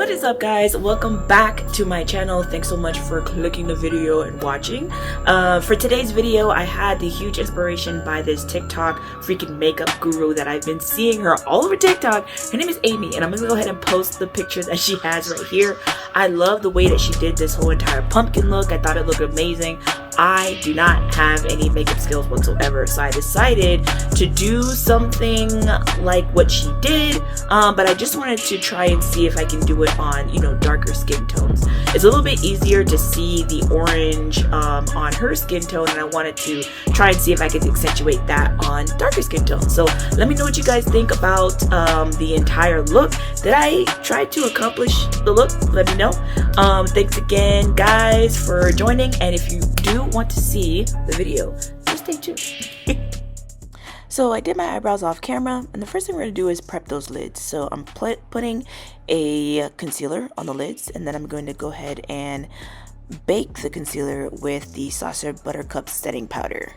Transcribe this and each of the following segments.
What is up, guys? Welcome back to my channel. Thanks so much for clicking the video and watching. For today's video, I had the huge inspiration by this TikTok freaking makeup guru that I've been seeing her all over TikTok. Her name is Amy, and I'm gonna go ahead and post the picture that she has right here. I love the way that she did this whole entire pumpkin look. I thought it looked amazing. I do not have any makeup skills whatsoever, so I decided to do something like what she did, but I just wanted to try and see if I can do it on, darker skin tones. It's a little bit easier to see the orange on her skin tone, and I wanted to try and see if I could accentuate that on darker skin tones. So let me know what you guys think about the entire look. Did I try to accomplish the look? Let me know. Thanks again, guys, for joining, and if you do want to see the video, just stay tuned. So I did my eyebrows off camera, and the first thing we're going to do is prep those lids. So I'm putting a concealer on the lids, and then I'm going to go ahead and bake the concealer with the Saucer Buttercup setting powder.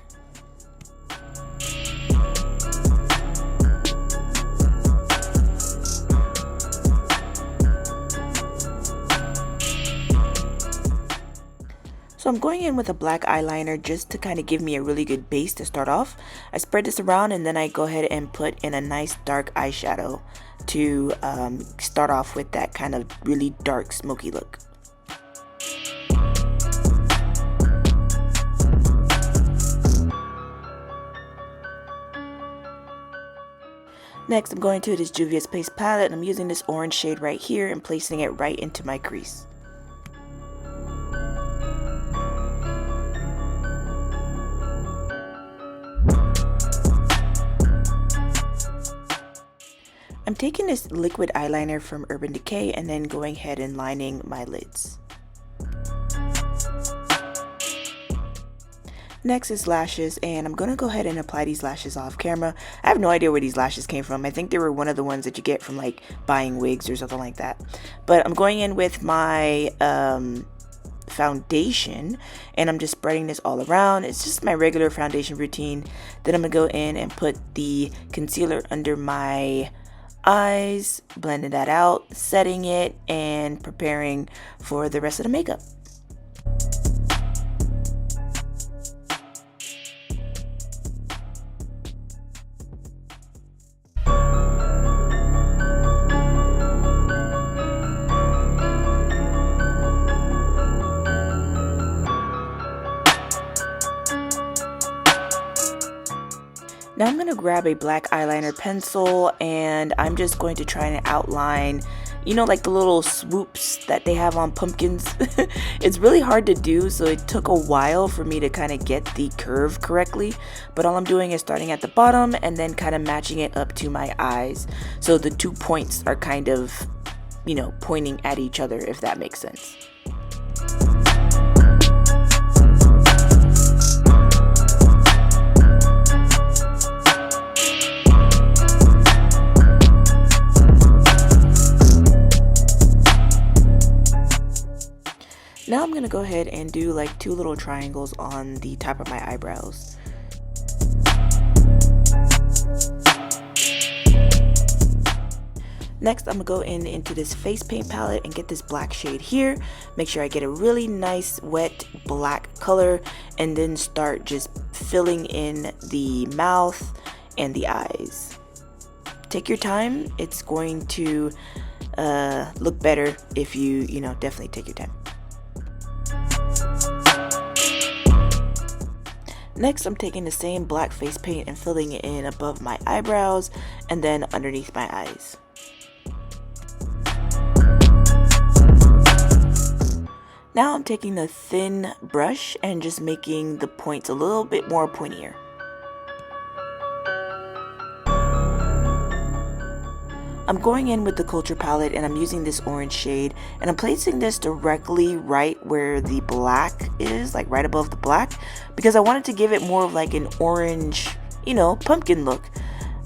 So I'm going in with a black eyeliner just to kind of give me a really good base to start off. I spread this around, and then I go ahead and put in a nice dark eyeshadow to start off with that kind of really dark smoky look. Next, I'm going to this Juvia's Place palette, and I'm using this orange shade right here and placing it right into my crease. I'm taking this liquid eyeliner from Urban Decay and then going ahead and lining my lids. Next is lashes, and I'm going to go ahead and apply these lashes off camera. I have no idea where these lashes came from. I think they were one of the ones that you get from like buying wigs or something like that. But I'm going in with my foundation, and I'm just spreading this all around. It's just my regular foundation routine. Then I'm going to go in and put the concealer under my eyes, blending that out, setting it, and preparing for the rest of the makeup. Now I'm going to grab a black eyeliner pencil, and I'm just going to try and outline, like the little swoops that they have on pumpkins. It's really hard to do, so it took a while for me to kind of get the curve correctly. But all I'm doing is starting at the bottom and then kind of matching it up to my eyes. So the 2 points are kind of, pointing at each other, if that makes sense. Now I'm going to go ahead and do like 2 little triangles on the top of my eyebrows. Next, I'm going to go into this face paint palette and get this black shade here. Make sure I get a really nice wet black color, and then start just filling in the mouth and the eyes. Take your time. It's going to look better if you, definitely take your time. Next, I'm taking the same black face paint and filling it in above my eyebrows and then underneath my eyes. Now I'm taking a thin brush and just making the points a little bit more pointier. I'm going in with the Culture palette, and I'm using this orange shade, and I'm placing this directly right where the black is, like right above the black, because I wanted to give it more of like an orange, pumpkin look.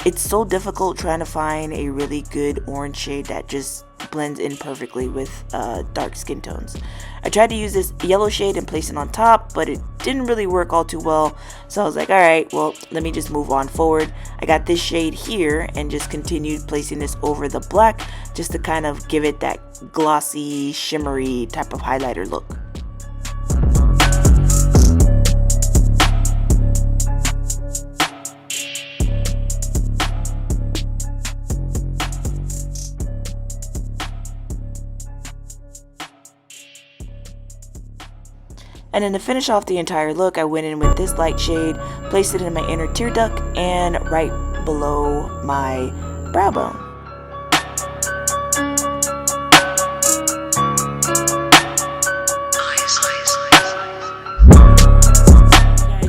It's so difficult trying to find a really good orange shade that just blends in perfectly with dark skin tones. I tried to use this yellow shade and place it on top, but it didn't really work all too well. So I was like, alright, well, let me just move on forward. I got this shade here and just continued placing this over the black just to kind of give it that glossy, shimmery type of highlighter look. And then to finish off the entire look, I went in with this light shade, placed it in my inner tear duct and right below my brow bone.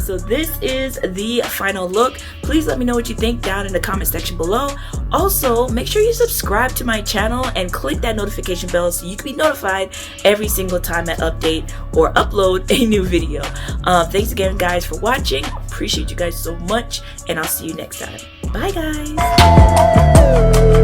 So this is the final look. Please let me know what you think down in the comment section below. Also, make sure you subscribe to my channel and click that notification bell so you can be notified every single time I update or upload a new video. Thanks again, guys, for watching. Appreciate you guys so much, and I'll see you next time. Bye, guys.